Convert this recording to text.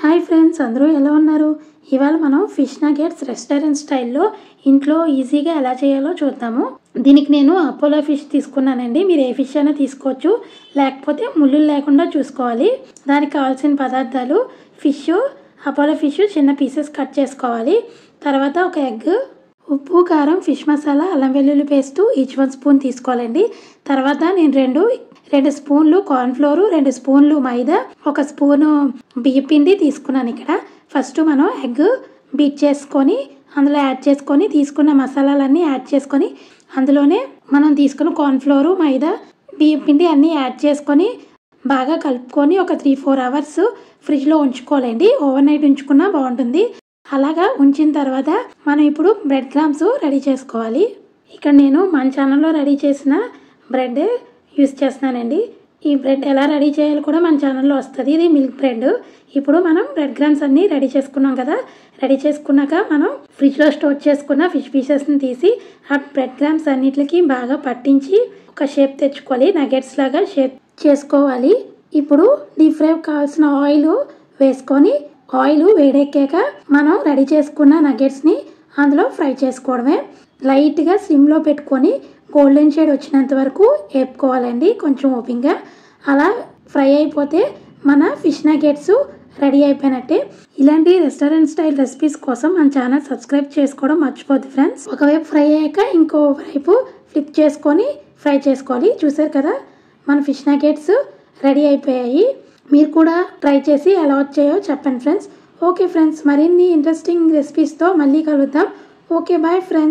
Hi friends, అందరూ ఎలా ఉన్నారు? ఇవాళ మనం ఫిష్ నగెట్స్ రెస్టారెంట్ స్టైల్లో ఇంట్లో ఈజీగా ఎలా చేయాలో చూద్దాము. దీనికి నేను అపోలో ఫిష్ తీసుకున్నానండి. మీరు ఏ ఫిష్ అయినా తీసుకోవచ్చు, లేకపోతే ముళ్ళు లేకుండా చూసుకోవాలి. దానికి కావాల్సిన పదార్థాలు: ఫిష్, అపోలో ఫిష్ చిన్న పీసెస్ కట్ చేసుకోవాలి. తర్వాత ఒక ఎగ్, ఉప్పు, కారం, ఫిష్ మసాలా, అల్లం వెల్లుల్లి పేస్టు ఈచ్ 1 స్పూన్ తీసుకోవాలండి. తర్వాత నేను రెండు స్పూన్లు కార్న్ఫ్లోర్, 2 స్పూన్లు మైదా, 1 స్పూను బియ్యం పిండి తీసుకున్నాను. ఇక్కడ ఫస్ట్ మనం ఎగ్ బీట్ చేసుకొని అందులో యాడ్ చేసుకొని తీసుకున్న మసాలాలన్నీ యాడ్ చేసుకొని అందులోనే మనం తీసుకున్న కార్న్ఫ్లోర్, మైదా, బియ్యం పిండి అన్నీ యాడ్ చేసుకొని బాగా కలుపుకొని ఒక 3-4 అవర్స్ ఫ్రిడ్జ్లో ఉంచుకోవాలండి. ఓవర్ నైట్ ఉంచుకున్నా బాగుంటుంది. అలాగా ఉంచిన తర్వాత మనం ఇప్పుడు బ్రెడ్ క్రమ్స్ రెడీ చేసుకోవాలి. ఇక్కడ నేను మన ఛానల్లో రెడీ చేసిన బ్రెడ్ యూస్ చేస్తున్నానండి. ఈ బ్రెడ్ ఎలా రెడీ చేయాలో కూడా మన ఛానల్లో వస్తుంది. ఇది మిల్క్ బ్రెడ్. ఇప్పుడు మనం బ్రెడ్ క్రమ్స్ అన్నీ రెడీ చేసుకున్నాం కదా. రెడీ చేసుకున్నాక మనం ఫ్రిడ్జ్లో స్టోర్ చేసుకున్న ఫిష్ పీసెస్ని తీసి ఆ బ్రెడ్ క్రమ్స్ అన్నిటికి బాగా పట్టించి ఒక షేప్ తెచ్చుకోవాలి. నగెట్స్ లాగా షేప్ చేసుకోవాలి. ఇప్పుడు డీప్ ఫ్రై కావాల్సిన ఆయిల్ వేసుకొని ఆయిల్ వేడెక్కాక మనం రెడీ చేసుకున్న నగెట్స్ని అందులో ఫ్రై చేసుకోవడమే. లైట్గా సిమ్లో పెట్టుకొని గోల్డెన్ షేడ్ వచ్చినంత వరకు వేపుకోవాలండి, కొంచెం ఓపికగా. అలా ఫ్రై అయిపోతే మన ఫిష్ నగెట్స్ రెడీ అయిపోయినట్టే. ఇలాంటి రెస్టారెంట్ స్టైల్ రెసిపీస్ కోసం మన ఛానల్ సబ్స్క్రైబ్ చేసుకోవడం మర్చిపోద్దు ఫ్రెండ్స్. ఒకవైపు ఫ్రై అయ్యాక ఇంకో వైపు ఫ్లిప్ చేసుకొని ఫ్రై చేసుకోవాలి. చూసారు కదా, మన ఫిష్ నగెట్స్ రెడీ అయిపోయాయి. మీరు కూడా ట్రై చేసి ఎలా వచ్చాయో చెప్పండి ఫ్రెండ్స్. ఓకే ఫ్రెండ్స్, మరిన్ని ఇంట్రెస్టింగ్ రెసిపీస్తో మళ్ళీ కలుద్దాం. Okay, bye friends.